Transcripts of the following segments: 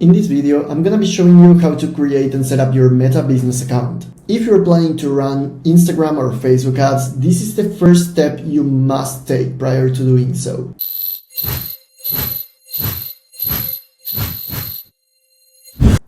In this video, I'm gonna be showing you how to create and set up your Meta business account. If you're planning to run Instagram or Facebook ads, this is the first step you must take prior to doing so.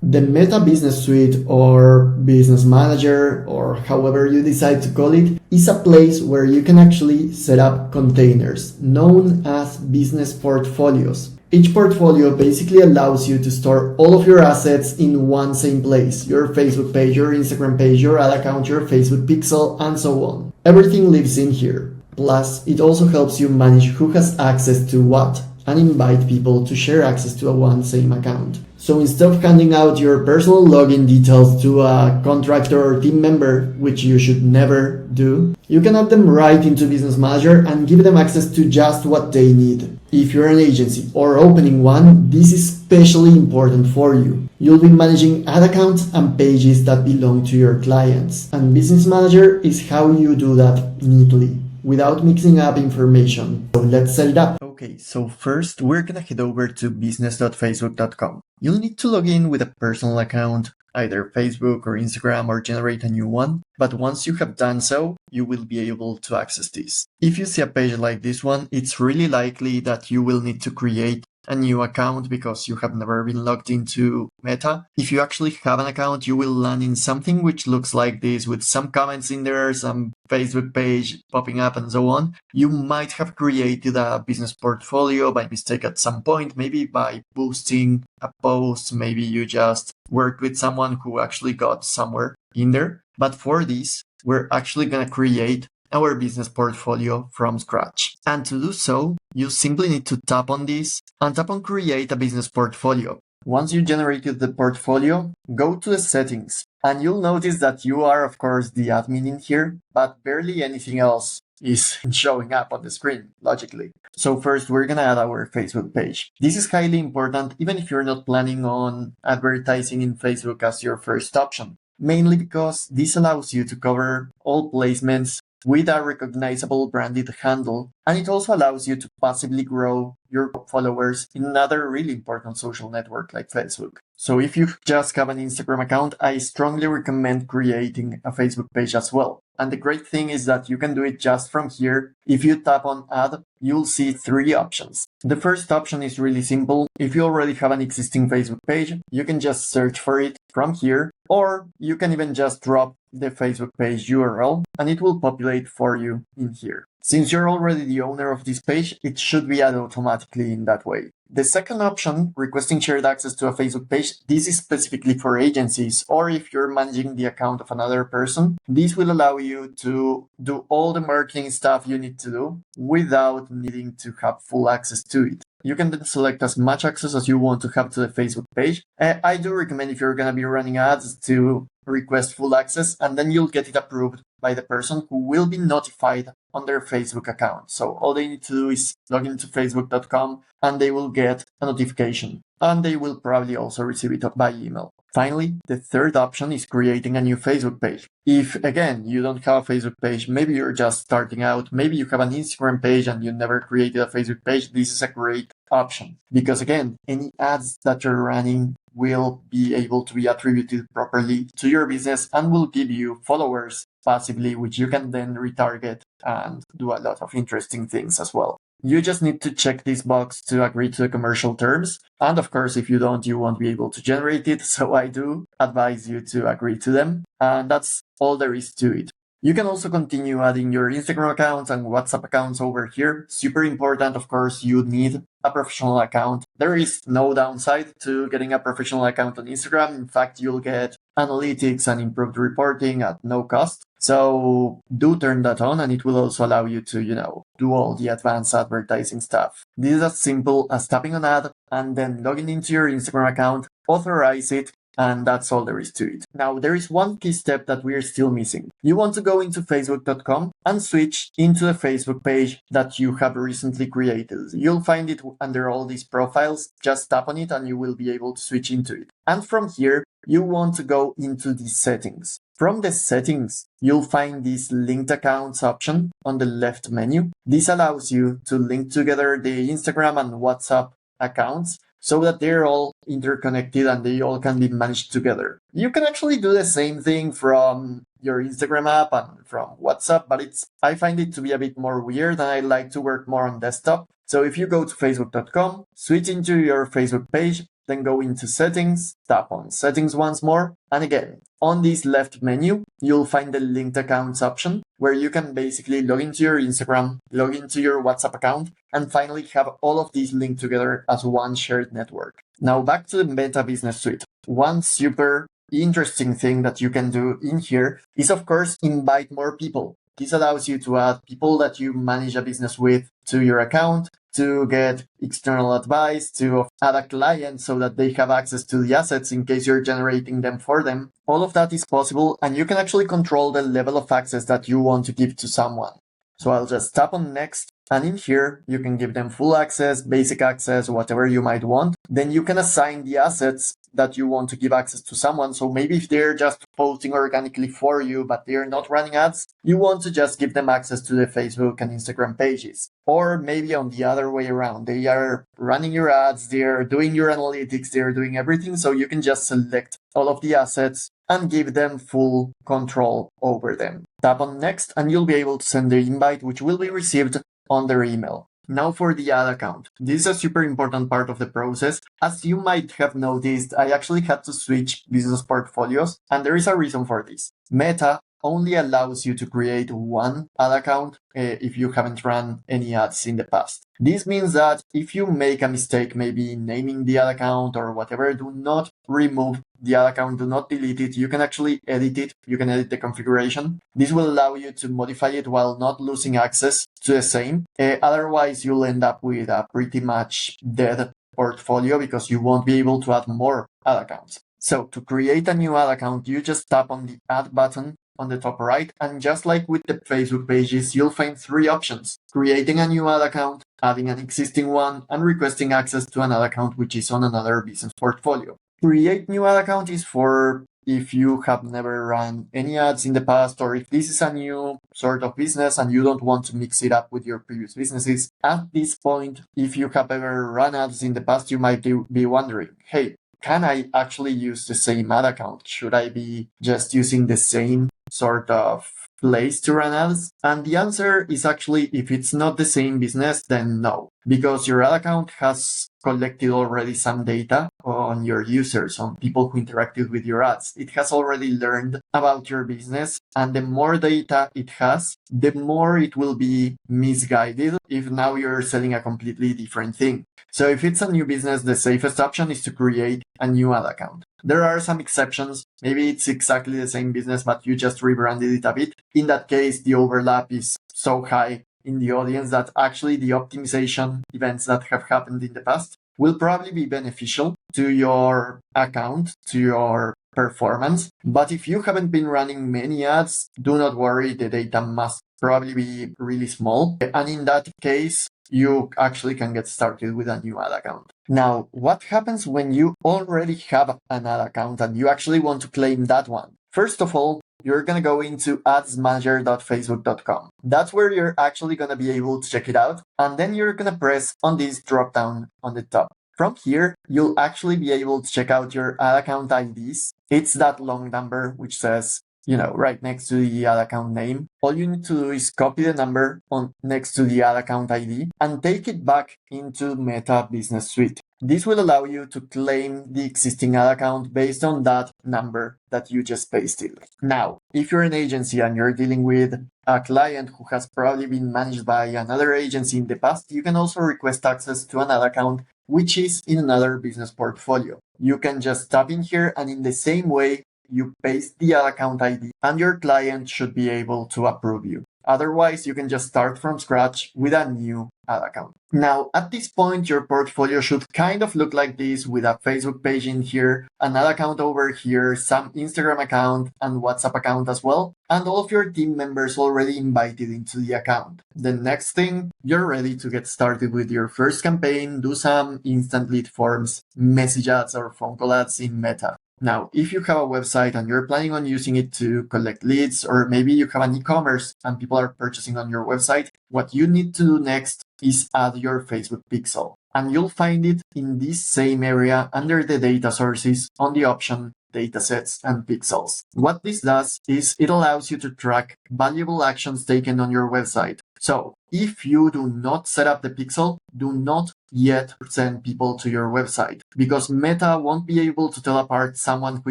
The Meta Business Suite or Business Manager, or however you decide to call it, is a place where you can actually set up containers known as business portfolios. Each portfolio basically allows you to store all of your assets in one same place: your Facebook page, your Instagram page, your ad account, your Facebook pixel, and so on. Everything lives in here. Plus, it also helps you manage who has access to what and invite people to share access to one same account. So instead of handing out your personal login details to a contractor or team member, which you should never do, you can add them right into Business Manager and give them access to just what they need. If you're an agency or opening one, this is especially important for you. You'll be managing ad accounts and pages that belong to your clients, and Business Manager is how you do that neatly, without mixing up information. So let's set it up. Okay, so first we're gonna head over to business.facebook.com. You'll need to log in with a personal account, either Facebook or Instagram, or generate a new one. But once you have done so, you will be able to access this. If you see a page like this one, it's really likely that you will need to create a new account because you have never been logged into Meta. If you actually have an account, you will land in something which looks like this, with some comments in there, some Facebook page popping up, and so on. You might have created a business portfolio by mistake at some point, maybe by boosting a post, maybe you just worked with someone who actually got somewhere in there. But for this, we're actually going to create our business portfolio from scratch. And to do so, you simply need to tap on this and tap on Create a Business Portfolio. Once you generated the portfolio, go to the settings, and you'll notice that you are, of course, the admin in here, but barely anything else is showing up on the screen, logically. So first, we're gonna add our Facebook page. This is highly important, even if you're not planning on advertising in Facebook as your first option, mainly because this allows you to cover all placements with a recognizable branded handle, and it also allows you to passively grow your followers in another really important social network like Facebook. So if you just have an Instagram account, I strongly recommend creating a Facebook page as well. And the great thing is that you can do it just from here. If you tap on Add, you'll see three options. The first option is really simple. If you already have an existing Facebook page, you can just search for it from here, or you can even just drop the Facebook page URL and it will populate for you in here. Since you're already the owner of this page, it should be added automatically in that way. The second option, requesting shared access to a Facebook page, this is specifically for agencies, or if you're managing the account of another person. This will allow you to do all the marketing stuff you need to do without needing to have full access to it. You can then select as much access as you want to have to the Facebook page. I do recommend, if you're going to be running ads, to request full access, and then you'll get it approved by the person who will be notified on their Facebook account. So all they need to do is log into facebook.com and they will get a notification, and they will probably also receive it by email. Finally, the third option is creating a new Facebook page. If, again, you don't have a Facebook page, maybe you're just starting out, maybe you have an Instagram page and you never created a Facebook page, this is a great option. Because again, any ads that you're running will be able to be attributed properly to your business and will give you followers passively, which you can then retarget and do a lot of interesting things as well. You just need to check this box to agree to the commercial terms. And of course, if you don't, you won't be able to generate it. So I do advise you to agree to them. And that's all there is to it. You can also continue adding your Instagram accounts and WhatsApp accounts over here. Super important, of course, you need a professional account. There is no downside to getting a professional account on Instagram. In fact, you'll get analytics and improved reporting at no cost. So do turn that on, and it will also allow you to, do all the advanced advertising stuff. This is as simple as tapping on ad and then logging into your Instagram account, authorize it, and that's all there is to it. Now, there is one key step that we're still missing. You want to go into facebook.com and switch into the Facebook page that you have recently created. You'll find it under all these profiles. Just tap on it and you will be able to switch into it. And from here, you want to go into the settings. From the settings, you'll find this linked accounts option on the left menu. This allows you to link together the Instagram and WhatsApp accounts so that they're all interconnected and they all can be managed together. You can actually do the same thing from your Instagram app and from WhatsApp, but I find it to be a bit more weird and I like to work more on desktop. So if you go to facebook.com, switch into your Facebook page, then go into settings, tap on settings once more, and again, on this left menu, you'll find the linked accounts option where you can basically log into your Instagram, log into your WhatsApp account, and finally have all of these linked together as one shared network. Now back to the Meta Business Suite. One super interesting thing that you can do in here is, of course, invite more people. This allows you to add people that you manage a business with to your account, to get external advice, to add a client so that they have access to the assets in case you're generating them for them. All of that is possible, and you can actually control the level of access that you want to give to someone. So I'll just tap on next, and in here, you can give them full access, basic access, whatever you might want. Then you can assign the assets that you want to give access to someone. So maybe if they're just posting organically for you, but they're not running ads, you want to just give them access to the Facebook and Instagram pages. Or maybe on the other way around, they are running your ads, they're doing your analytics, they're doing everything. So you can just select all of the assets and give them full control over them. Tap on next and you'll be able to send the invite, which will be received on their email. Now for the ad account. This is a super important part of the process. As you might have noticed, I actually had to switch business portfolios, and there is a reason for this. Meta only allows you to create one ad account if you haven't run any ads in the past. This means that if you make a mistake, maybe naming the ad account or whatever, do not remove the ad account, do not delete it. You can actually edit it. You can edit the configuration. This will allow you to modify it while not losing access to the same. Otherwise, you'll end up with a pretty much dead portfolio because you won't be able to add more ad accounts. So to create a new ad account, you just tap on the add button on the top right, and just like with the Facebook pages, you'll find three options: creating a new ad account, adding an existing one, and requesting access to an ad account which is on another business portfolio. Create new ad account is for if you have never run any ads in the past, or if this is a new sort of business and you don't want to mix it up with your previous businesses. At this point, if you have ever run ads in the past, you might be wondering, hey, can I actually use the same ad account? Should I be just using the same sort of place to run ads? And the answer is actually, if it's not the same business, then no, because your ad account has collected already some data on your users, on people who interacted with your ads. It has already learned about your business, and the more data it has, the more it will be misguided if now you're selling a completely different thing. So if it's a new business, the safest option is to create a new ad account. There are some exceptions. Maybe it's exactly the same business, but you just rebranded it a bit. In that case, the overlap is so high in the audience that actually the optimization events that have happened in the past will probably be beneficial to your account, to your performance. But if you haven't been running many ads, do not worry, the data must probably be really small. And in that case, you actually can get started with a new ad account. Now, what happens when you already have an ad account and you actually want to claim that one? First of all, you're going to go into adsmanager.facebook.com. That's where you're actually going to be able to check it out. And then you're going to press on this drop down on the top. From here, you'll actually be able to check out your ad account IDs. It's that long number which says, right next to the ad account name. All you need to do is copy the number next to the ad account ID and take it back into Meta Business Suite. This will allow you to claim the existing ad account based on that number that you just pasted. Now, if you're an agency and you're dealing with a client who has probably been managed by another agency in the past, you can also request access to an ad account which is in another business portfolio. You can just tap in here, and in the same way, you paste the ad account ID and your client should be able to approve you. Otherwise, you can just start from scratch with a new ad account. Now, at this point, your portfolio should kind of look like this, with a Facebook page in here, an ad account over here, some Instagram account and WhatsApp account as well, and all of your team members already invited into the account. The next thing, you're ready to get started with your first campaign, do some instant lead forms, message ads or phone call ads in Meta. Now, if you have a website and you're planning on using it to collect leads, or maybe you have an e-commerce and people are purchasing on your website, what you need to do next is add your Facebook pixel. and you'll find it in this same area under the data sources on the option datasets and pixels. What this does is it allows you to track valuable actions taken on your website. So if you do not set up the pixel, do not yet send people to your website, because Meta won't be able to tell apart someone who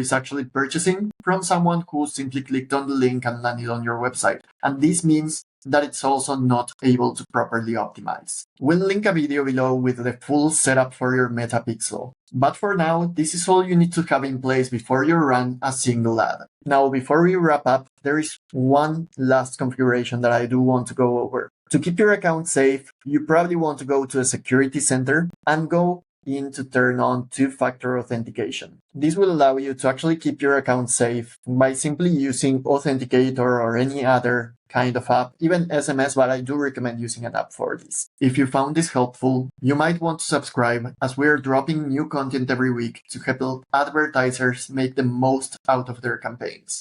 is actually purchasing from someone who simply clicked on the link and landed on your website. And this means that it's also not able to properly optimize. We'll link a video below with the full setup for your Meta pixel. But for now, this is all you need to have in place before you run a single ad. Now, before we wrap up, there is one last configuration that I do want to go over. To keep your account safe, you probably want to go to a security center and go in to turn on two-factor authentication. This will allow you to actually keep your account safe by simply using Authenticator or any other kind of app, even SMS, but I do recommend using an app for this. If you found this helpful, you might want to subscribe, as we're dropping new content every week to help advertisers make the most out of their campaigns.